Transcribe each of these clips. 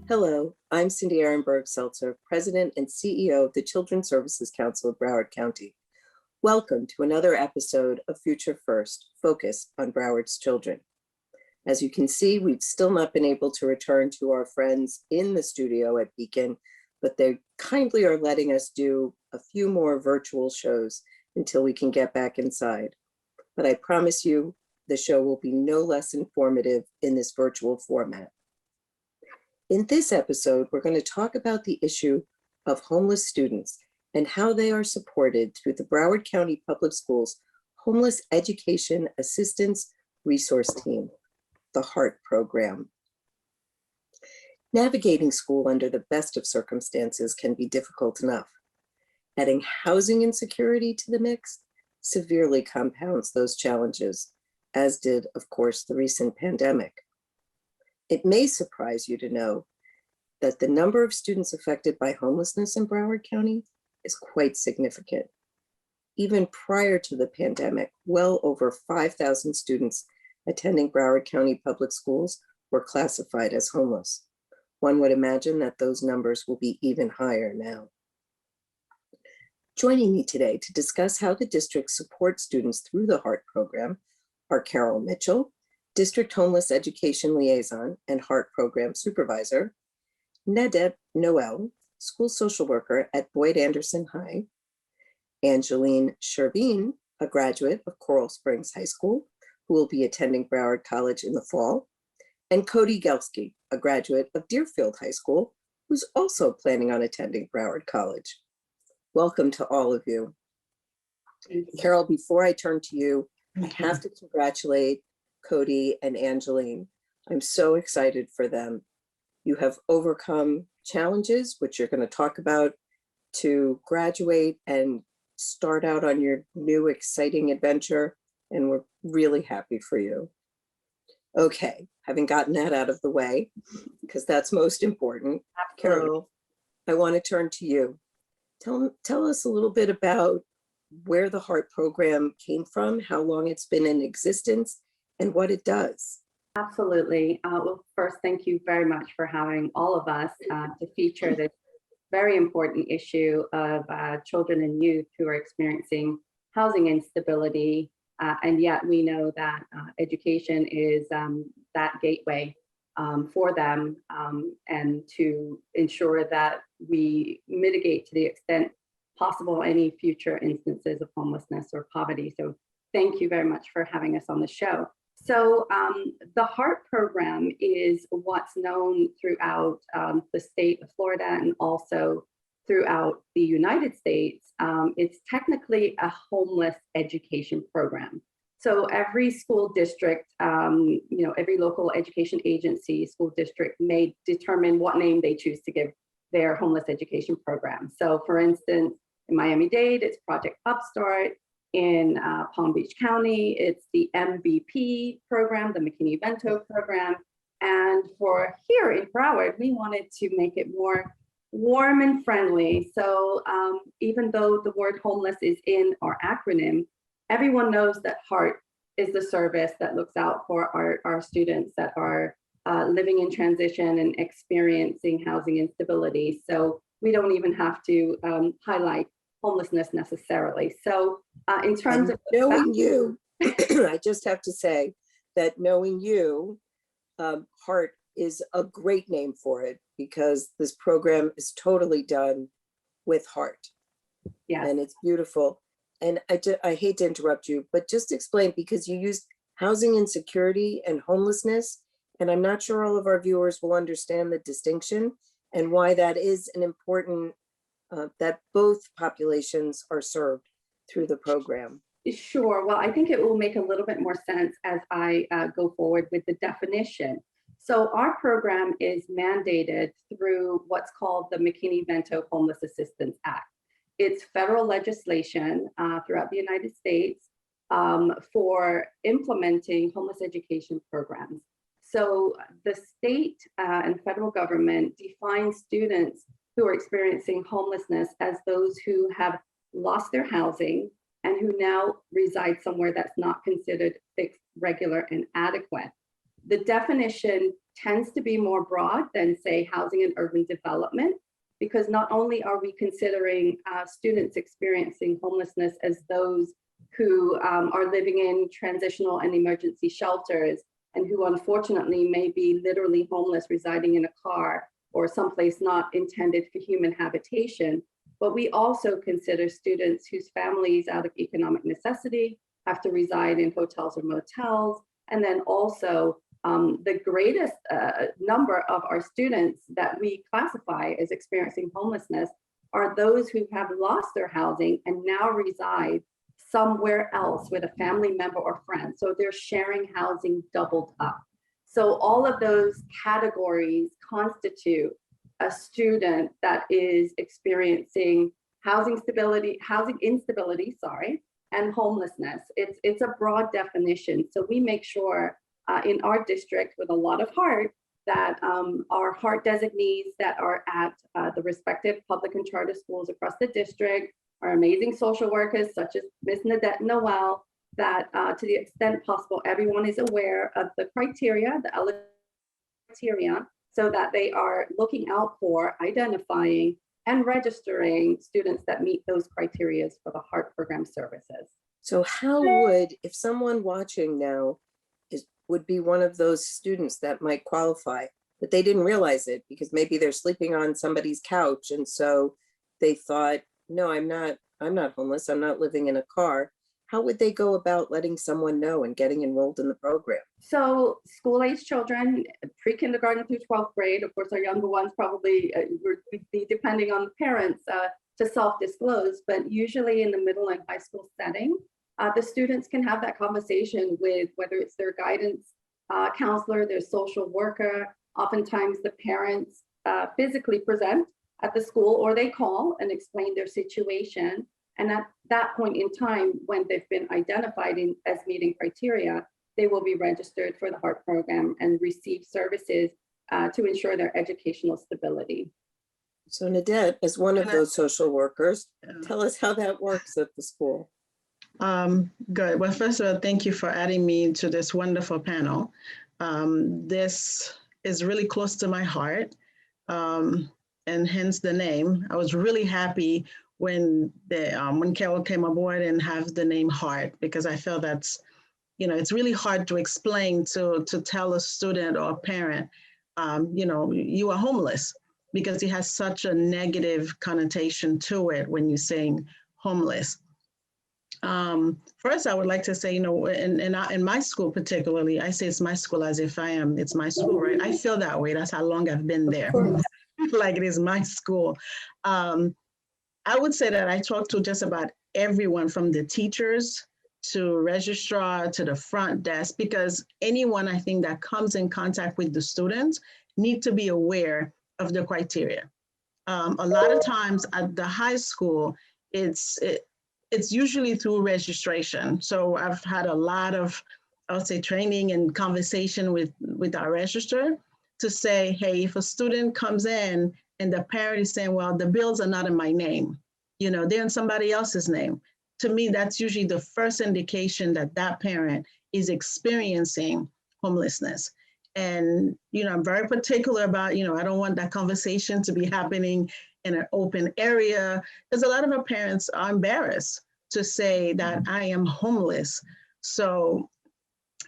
Hello, I'm Cindy Arenberg-Seltzer, President and CEO of the Children's Services Council of Broward County. Welcome to another episode of Future First, focused on Broward's children. As you can see, we've still not been able to return to our friends in the studio at Beacon, but they kindly are letting us do a few more virtual shows until we can get back inside. But I promise you, the show will be no less informative in this virtual format. In this episode, we're going to talk about the issue of homeless students and how they are supported through the Broward County Public Schools Homeless Education Assistance Resource Team, the HEART program. Navigating school under the best of circumstances can be difficult enough. Adding housing insecurity to the mix severely compounds those challenges, as did, of course, the recent pandemic. It may surprise you to know that the number of students affected by homelessness in Broward County is quite significant. Even prior to the pandemic, well over 5,000 students attending Broward County Public Schools were classified as homeless. One would imagine that those numbers will be even higher now. Joining me today to discuss how the district supports students through the HEART program are Carole Mitchell, District Homeless Education Liaison and HEART Program Supervisor, Nadette Noel, School Social Worker at Boyd Anderson High, Angeline Chervine, a graduate of Coral Springs High School, who will be attending Broward College in the fall, and Kody Gelske, a graduate of Deerfield High School, who's also planning on attending Broward College. Welcome to all of you. Carole, before I turn to you, I have to congratulate Kody and Angeline. I'm so excited for them. You have overcome challenges, which you're going to talk about, to graduate and start out on your new exciting adventure, and we're really happy for you. Okay, having gotten that out of the way, because that's most important. Absolutely. Carole, I want to turn to you. Tell us a little bit about where the HEART program came from, how long it's been in existence, and what it does. Absolutely. Well, first, thank you very much for having all of us to feature this very important issue of children and youth who are experiencing housing instability. And yet we know that education is that gateway for them, and to ensure that we mitigate to the extent possible any future instances of homelessness or poverty. So thank you very much for having us on the show. So the HEART program is what's known throughout the state of Florida and also throughout the United States. It's technically a homeless education program. So every school district, every local education agency, school district may determine what name they choose to give their homeless education program. So for instance, in Miami-Dade, it's Project Upstart. In Palm Beach County, it's the MVP program, the McKinney-Vento program. And for here in Broward, we wanted to make it more warm and friendly. So even though the word homeless is in our acronym, everyone knows that HEART is the service that looks out for our students that are living in transition and experiencing housing instability. So we don't even have to highlight homelessness necessarily. So in terms of knowing you, I just have to say that knowing you, HEART is a great name for it, because this program is totally done with heart. Yes. And it's beautiful. And I hate to interrupt you, but just explain, because you used housing insecurity and homelessness, and I'm not sure all of our viewers will understand the distinction and why that is an important, that both populations are served through the program. Sure. Well, I think it will make a little bit more sense as I go forward with the definition. So our program is mandated through what's called the McKinney-Vento Homeless Assistance Act. It's federal legislation throughout the United States for implementing homeless education programs. So the state and federal government defines students who are experiencing homelessness as those who have lost their housing and who now reside somewhere that's not considered fixed, regular, and adequate. The definition tends to be more broad than, say, housing and urban development, because not only are we considering students experiencing homelessness as those who are living in transitional and emergency shelters and who unfortunately may be literally homeless, residing in a car or someplace not intended for human habitation, but we also consider students whose families out of economic necessity have to reside in hotels or motels. And then also the greatest number of our students that we classify as experiencing homelessness are those who have lost their housing and now reside somewhere else with a family member or friend. So they're sharing housing doubled up. So all of those categories constitute a student that is experiencing housing instability, and homelessness. It's a broad definition. So we make sure in our district with a lot of heart that our heart designees that are at the respective public and charter schools across the district, our amazing social workers such as Ms. Nadette Noel, that to the extent possible, everyone is aware of the criteria, the eligibility criteria, so that they are looking out for identifying and registering students that meet those criteria for the HEART program services. So how would, if someone watching now would be one of those students that might qualify, but they didn't realize it because maybe they're sleeping on somebody's couch, and so they thought, no, I'm not homeless, I'm not living in a car. How would they go about letting someone know and getting enrolled in the program? So school-age children, pre-kindergarten through 12th grade, of course, our younger ones probably would be depending on the parents to self-disclose, but usually in the middle and high school setting, the students can have that conversation with whether it's their guidance counselor, their social worker. Oftentimes the parents physically present at the school, or they call and explain their situation. And at that point in time, when they've been identified as meeting criteria, they will be registered for the HEART program and receive services to ensure their educational stability. So Nadette, as one of those social workers, tell us how that works at the school. Good. Well, first of all, thank you for adding me to this wonderful panel. This is really close to my heart, and hence the name. I was really happy when Carole came aboard and have the name HEART, because I feel that's, it's really hard to explain to tell a student or a parent, you are homeless, because it has such a negative connotation to it when you're saying homeless. First, I would like to say, in my school particularly, I say it's my school as if it's my school, right? I feel that way. That's how long I've been there. Like it is my school. I would say that I talk to just about everyone from the teachers to registrar to the front desk, because anyone I think that comes in contact with the students need to be aware of the criteria. A lot of times at the high school, it's usually through registration. So I've had a lot of, I would say, training and conversation with our registrar to say, hey, if a student comes in and the parent is saying, well, the bills are not in my name, they're in somebody else's name. To me, that's usually the first indication that that parent is experiencing homelessness. And, I'm very particular about, I don't want that conversation to be happening in an open area, because a lot of our parents are embarrassed to say that I am homeless. So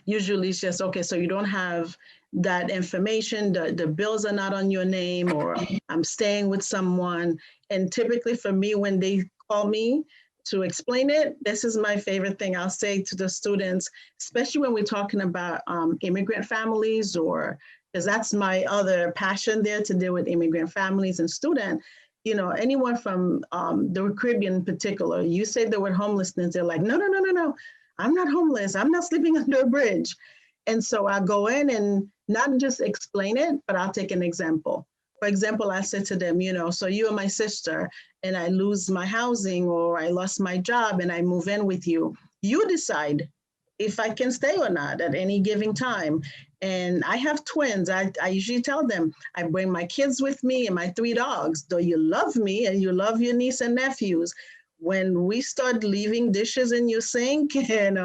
usually it's just, okay, so you don't have that information, the bills are not on your name, or I'm staying with someone. And typically for me, when they call me to explain it, this is my favorite thing I'll say to the students, especially when we're talking about immigrant families, or because that's my other passion there, to deal with immigrant families and students. Anyone from the Caribbean in particular, you say the word homelessness, they're like, no, I'm not homeless. I'm not sleeping under a bridge. And so I go in and not just explain it, but I'll take an example. For example, I said to them, so you are my sister and I lose my housing, or I lost my job and I move in with you. You decide if I can stay or not at any given time. And I have twins. I usually tell them, I bring my kids with me and my 3 dogs. Though you love me and you love your niece and nephews, when we start leaving dishes in your sink and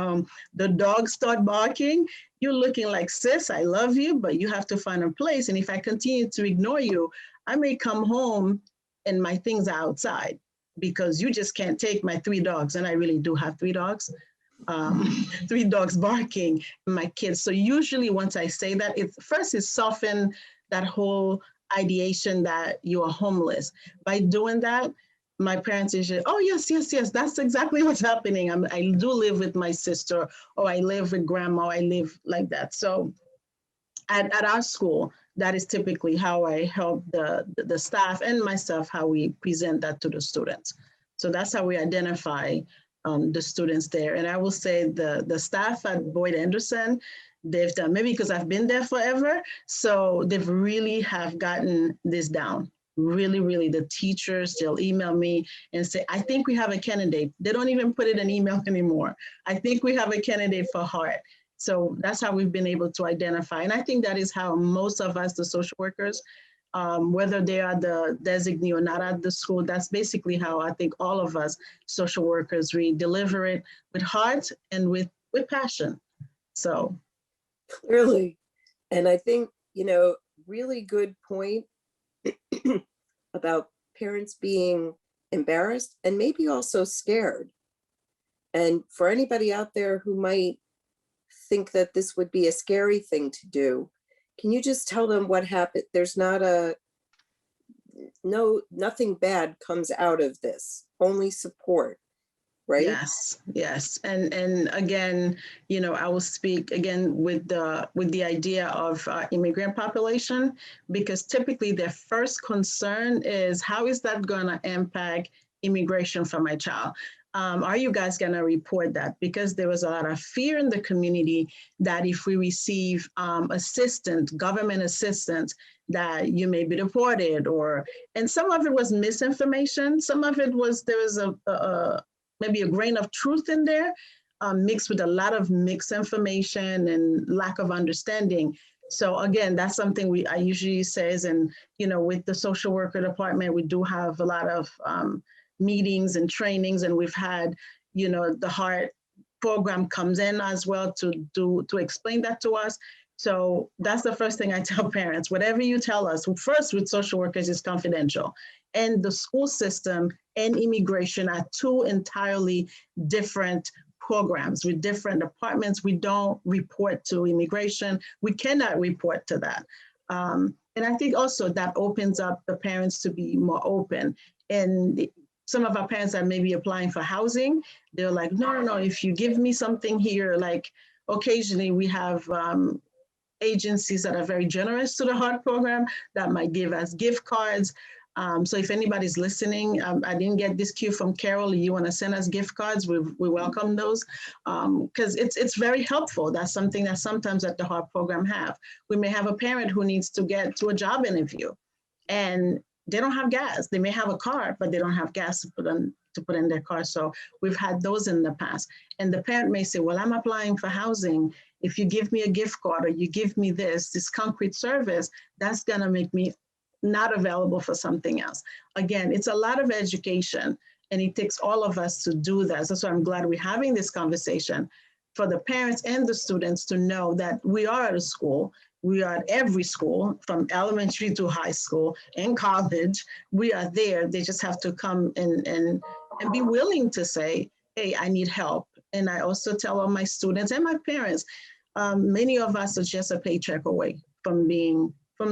the dogs start barking, you're looking like, sis, I love you, but you have to find a place. And if I continue to ignore you, I may come home and my things are outside because you just can't take my 3 dogs. And I really do have 3 dogs. 3 dogs barking, my kids. So usually once I say that, it first is soften that whole ideation that you are homeless. By doing that, my parents usually, oh yes, yes, yes, that's exactly what's happening. I do live with my sister, or I live with grandma, I live like that. So at our school, that is typically how I help the staff and myself, how we present that to the students. So that's how we identify the students there. And I will say the staff at Boyd Anderson, they've done, maybe because I've been there forever, so they've really have gotten this down. Really, really, the teachers, they'll email me and say, I think we have a candidate. They don't even put it in email anymore. I think we have a candidate for heart. So that's how we've been able to identify. And I think that is how most of us, the social workers, whether they are the designee or not at the school, that's basically how I think all of us social workers, we deliver it with heart and with passion. So. Clearly. And I think, really good point about parents being embarrassed and maybe also scared. And for anybody out there who might think that this would be a scary thing to do, can you just tell them what happened? There's nothing bad comes out of this, only support, right? Yes, yes. And again, I will speak again with the idea of immigrant population, because typically their first concern is, how is that going to impact immigration for my child? Are you guys going to report that? Because there was a lot of fear in the community that if we receive government assistance, that you may be deported, and some of it was misinformation. Some of it was, there was maybe a grain of truth in there, mixed with a lot of mixed information and lack of understanding. So again, that's something I usually says, and with the social worker department, we do have a lot of meetings and trainings, and we've had, the heart program comes in as well to explain that to us. So that's the first thing I tell parents. Whatever you tell us, first with social workers, is confidential. And the school system and immigration are 2 entirely different programs with different departments. We don't report to immigration. We cannot report to that. And I think also that opens up the parents to be more open. And some of our parents that may be applying for housing, they're like, no, if you give me something here, like occasionally we have agencies that are very generous to the heart program that might give us gift cards. So if anybody's listening, I didn't get this cue from Carole. You want to send us gift cards? We welcome those, because it's very helpful. That's something that sometimes at the heart program have. We may have a parent who needs to get to a job interview, and they don't have gas. They may have a car, but they don't have gas to put in their car. So we've had those in the past. And the parent may say, well, I'm applying for housing. If you give me a gift card, or you give me this concrete service, that's gonna make me not available for something else. Again, it's a lot of education, and it takes all of us to do that. That's why I'm glad we're having this conversation, for the parents and the students to know that we are at a school. We are at every school, from elementary to high school and college. We are there. They just have to come and be willing to say, hey, I need help. And I also tell all my students and my parents, many of us are just a paycheck away from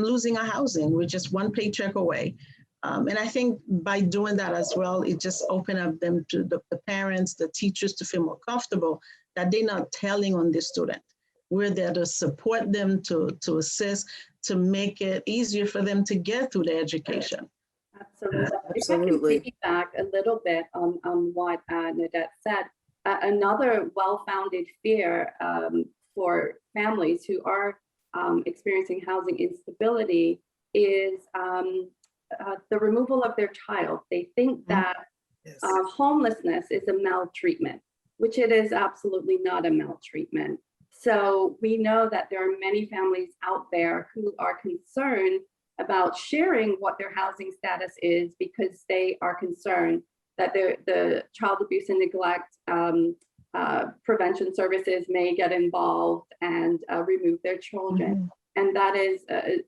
losing our housing. We're just one paycheck away. And I think by doing that as well, it just opened up them to the parents, the teachers, to feel more comfortable that they're not telling on the student. We're there to support them, to assist, to make it easier for them to get through their education. Absolutely. Absolutely. If I can piggyback a little bit on what Nadette said, another well-founded fear for families who are experiencing housing instability is the removal of their child. They think that homelessness is a maltreatment, which it is absolutely not a maltreatment. So we know that there are many families out there who are concerned about sharing what their housing status is, because they are concerned that the child abuse and neglect prevention services may get involved and remove their children. And that is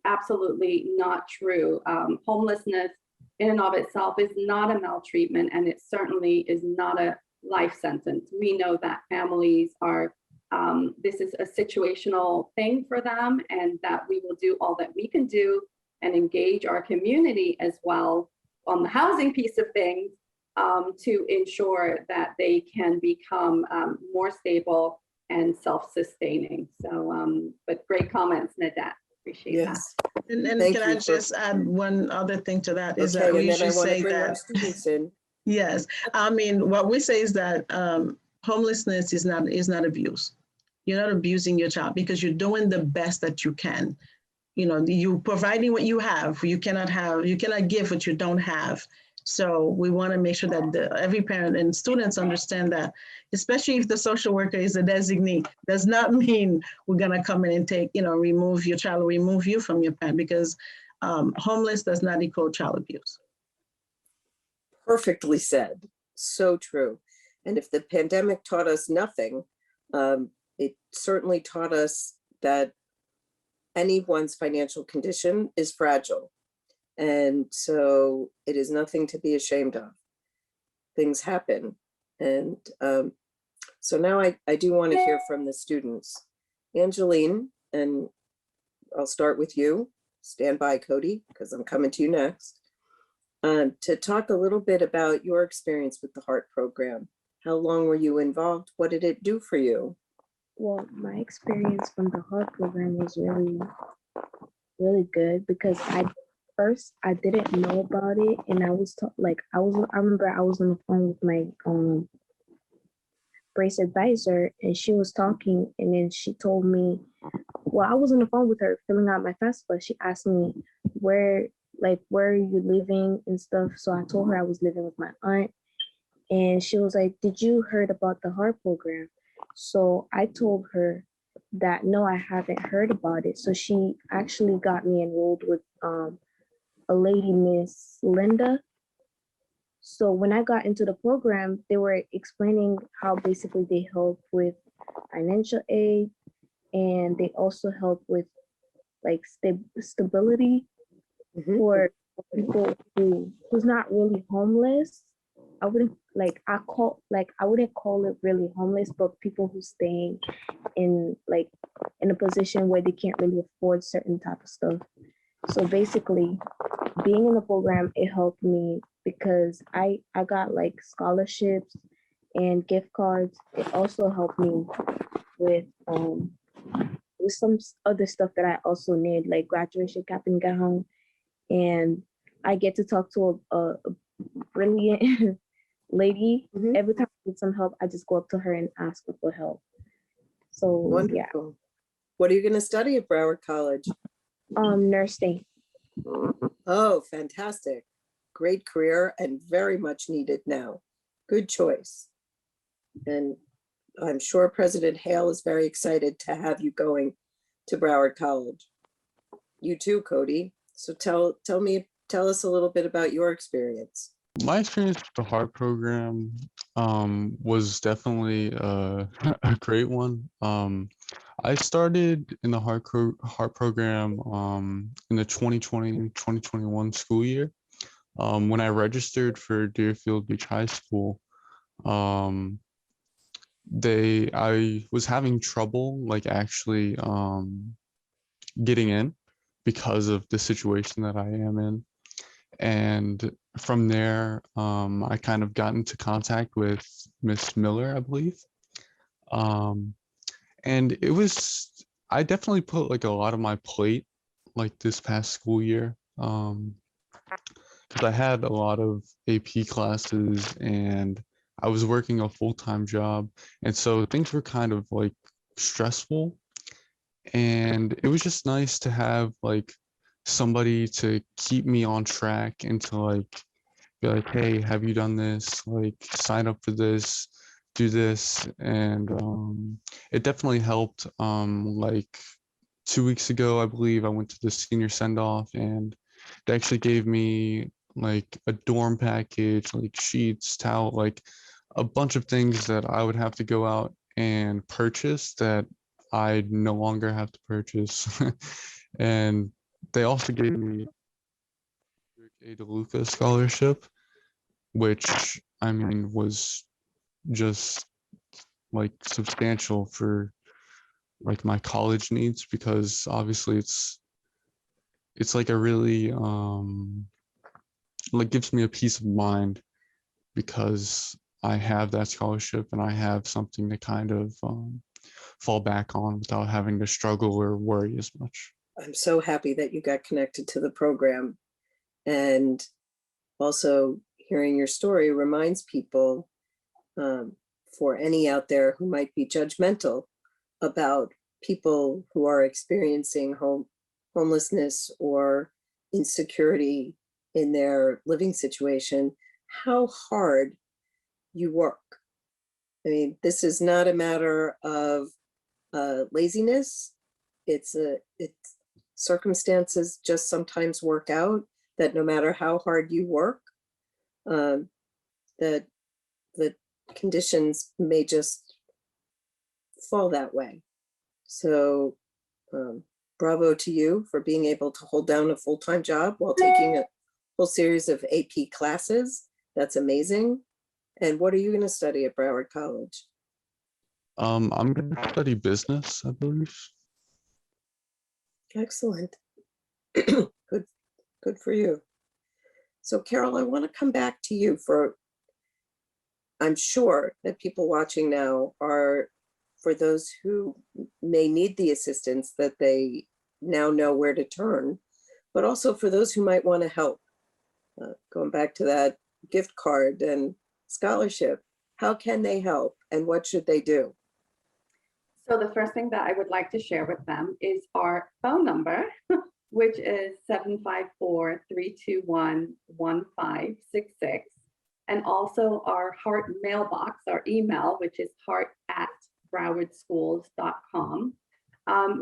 absolutely not true. Homelessness in and of itself is not a maltreatment, and it certainly is not a life sentence. We know that families are, this is a situational thing for them, and that we will do all that we can do and engage our community as well on the housing piece of things to ensure that they can become more stable and self-sustaining. So, but great comments, Nadette. Appreciate that. And Thank can I you just add one other thing to that? Is Okay, that we and then I usually want to say bring our that, students in. yes, I mean, what we say is that homelessness is not abuse. You're not abusing your child because you're doing the best that you can. You know, you providing what you have. You cannot give what you don't have. So we want to make sure that every parent and students understand that, especially if the social worker is a designee, does not mean we're going to come in and take, remove your child or remove you from your parent, because homeless does not equal child abuse. Perfectly said. So true. And if the pandemic taught us nothing, it certainly taught us that anyone's financial condition is fragile. And so it is nothing to be ashamed of. Things happen. And so now I do want to hear from the students. Angeline, and I'll start with you. Stand by, Kody, because I'm coming to you next. To talk a little bit about your experience with the HEART program. How long were you involved? What did it do for you? Well, my experience from the HEART program was really, really good because I didn't know about it, and I remember I was on the phone with my brace advisor, and she was talking, and then she told me, well, I was on the phone with her filling out my FAFSA. She asked me where are you living and stuff. So I told her I was living with my aunt, and she was like, did you heard about the HEART program? So I told her that no, I haven't heard about it. So she actually got me enrolled with a lady, Miss Linda. So when I got into the program, they were explaining how basically they help with financial aid, and they also help with like stability for people who's not really homeless. I wouldn't call it really homeless, but people who staying in a position where they can't really afford certain type of stuff. So basically, being in the program, it helped me because I got like scholarships and gift cards. It also helped me with some other stuff that I also need, like graduation cap and gown. And I get to talk to a brilliant lady. Every time I need some help, I just go up to her and ask her for help. So Wonderful. Yeah. What are you going to study at Broward College? Nursing. Oh, fantastic. Great career and very much needed now. Good choice. And I'm sure President Hale is very excited to have you going to Broward College. You too, Kody. So tell us a little bit about your experience. My experience with the HEART program was definitely a great one. I started in the HEART program in the 2020-2021 school year. When I registered for Deerfield High School, I was having trouble actually getting in because of the situation that I am in. And from there, I kind of got into contact with Miss Miller, I believe. And I definitely put a lot of my plate this past school year. Because I had a lot of AP classes and I was working a full-time job. And so things were kind of stressful. And it was just nice to have somebody to keep me on track and to be like, hey, have you done this? Sign up for this, do this. And it definitely helped. 2 weeks ago, I believe I went to the senior send-off, and they actually gave me like a dorm package, like sheets, towel, like a bunch of things that I would have to go out and purchase that I no longer have to purchase. And they also gave me a DeLuca scholarship, which I mean was just like substantial for like my college needs, because obviously it's like a really like gives me a peace of mind because I have that scholarship and I have something to kind of fall back on without having to struggle or worry as much. I'm so happy that you got connected to the program. And also hearing your story reminds people, for any out there who might be judgmental about people who are experiencing homelessness or insecurity in their living situation, how hard you work. I mean, this is not a matter of laziness. It's circumstances just sometimes work out that no matter how hard you work, that the conditions may just fall that way. So bravo to you for being able to hold down a full-time job while taking a whole series of AP classes. That's amazing. And what are you going to study at Broward College? I'm going to study business, I believe. Excellent. Good for you. So Carole, I want to come back to you I'm sure that people watching now are, for those who may need the assistance, that they now know where to turn, but also for those who might want to help. Going back to that gift card and scholarship, how can they help and what should they do? So the first thing that I would like to share with them is our phone number, which is 754-321-1566. And also our Heart mailbox, our email, which is heart@browardschools.com.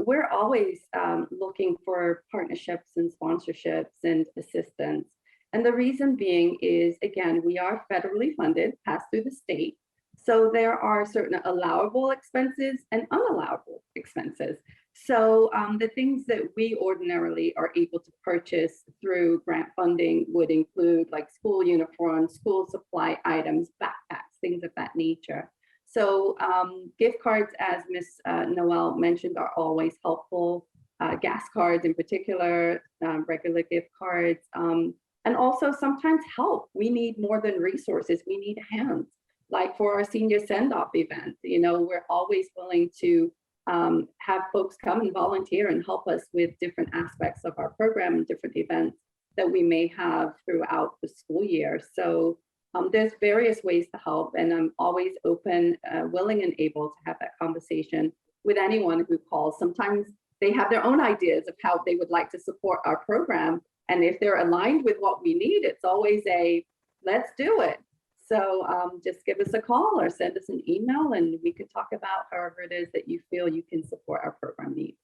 We're always looking for partnerships and sponsorships and assistance. And the reason being is, again, we are federally funded, passed through the state. So there are certain allowable expenses and unallowable expenses. So the things that we ordinarily are able to purchase through grant funding would include like school uniforms, school supply items, backpacks, things of that nature. So gift cards, as Ms. Noel mentioned, are always helpful. Gas cards in particular, regular gift cards, and also sometimes help. We need more than resources, we need hands. Like for our senior send-off event, you know, we're always willing to have folks come and volunteer and help us with different aspects of our program and different events that we may have throughout the school year. So there's various ways to help, and I'm always open, willing and able to have that conversation with anyone who calls. Sometimes they have their own ideas of how they would like to support our program. And if they're aligned with what we need, it's always a, let's do it. So just give us a call or send us an email and we could talk about however it is that you feel you can support our program needs.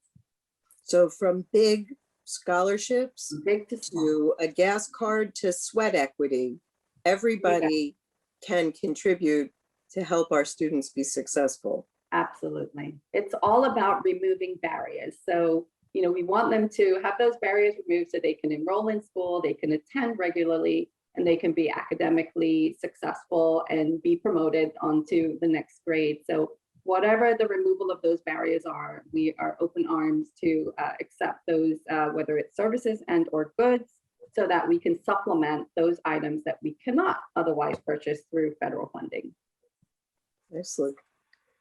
So from big scholarships Big to small. to a gas card to sweat equity, everybody can contribute to help our students be successful. Absolutely. It's all about removing barriers. So, you know, we want them to have those barriers removed so they can enroll in school, they can attend regularly, and they can be academically successful and be promoted onto the next grade. So whatever the removal of those barriers are, we are open arms to accept those, whether it's services and or goods, so that we can supplement those items that we cannot otherwise purchase through federal funding. Excellent.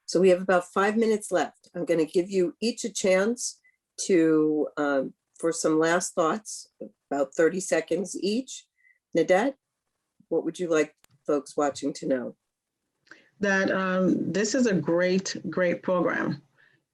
So we have about 5 minutes left. I'm going to give you each a chance to, for some last thoughts, about 30 seconds each. Nadette, what would you like folks watching to know? That this is a great program,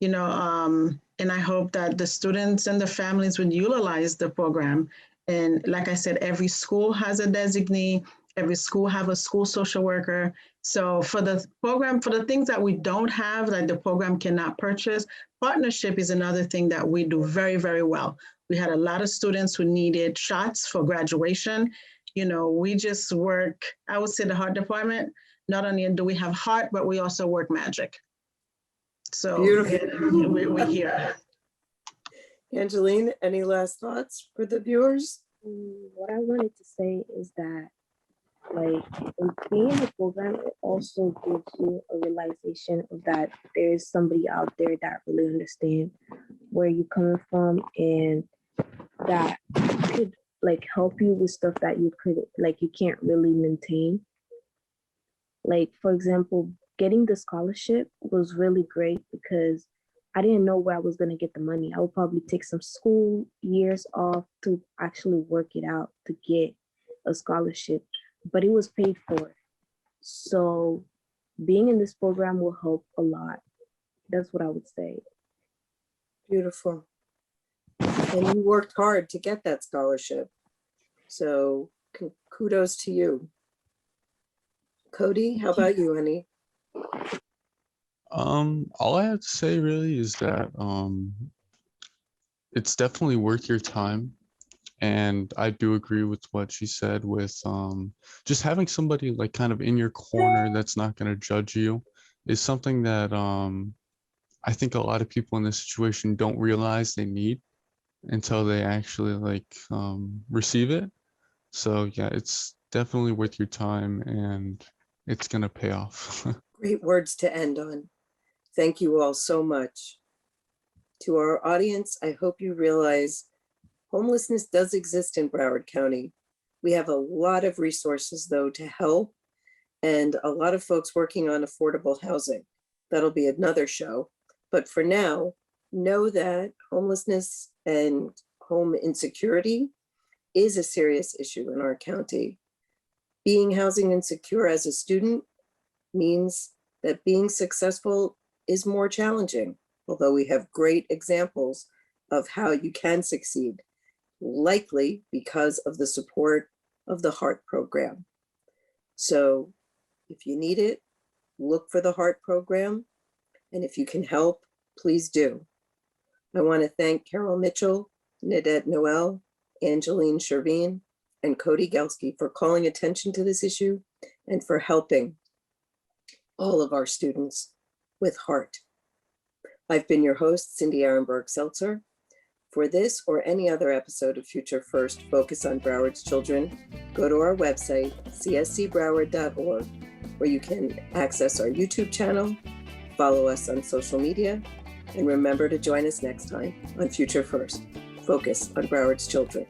you know, and I hope that the students and the families would utilize the program. And like I said, every school has a designee, every school have a school social worker. So for the program, for the things that we don't have, that the program cannot purchase, partnership is another thing that we do very, very well. We had a lot of students who needed shots for graduation. we just work, I would say the heart department, not only do we have heart, but we also work magic. So Beautiful. we're here. Angeline, any last thoughts for the viewers? What I wanted to say is that, like, in being in the program, it also gives you a realization of that there's somebody out there that really understands where you're coming from, and that could like help you with stuff that you can't really maintain. Like, for example, getting the scholarship was really great because I didn't know where I was going to get the money. I would probably take some school years off to actually work it out to get a scholarship, but it was paid for. So being in this program will help a lot. That's what I would say. Beautiful. And you worked hard to get that scholarship. So kudos to you. Kody, how about you, honey? All I have to say really is that it's definitely worth your time. And I do agree with what she said with just having somebody like kind of in your corner that's not going to judge you is something that I think a lot of people in this situation don't realize they need until they actually like receive it. So yeah, it's definitely worth your time and it's going to pay off. Great words to end on. Thank you all so much. To our audience, I hope you realize homelessness does exist in Broward County. We have a lot of resources though to help, and a lot of folks working on affordable housing. That'll be another show. But for now, know that homelessness and home insecurity is a serious issue in our county. Being housing insecure as a student means that being successful is more challenging, although we have great examples of how you can succeed, likely because of the support of the HEART program. So if you need it, look for the HEART program. And if you can help, please do. I want to thank Carole Mitchell, Nadette Noel, Angeline Chervine, and Kody Gelske for calling attention to this issue and for helping all of our students with HEART. I've been your host, Cindy Arenberg-Seltzer. For this or any other episode of Future First Focus on Broward's Children, go to our website, cscbroward.org, where you can access our YouTube channel, follow us on social media, and remember to join us next time on Future First Focus on Broward's Children.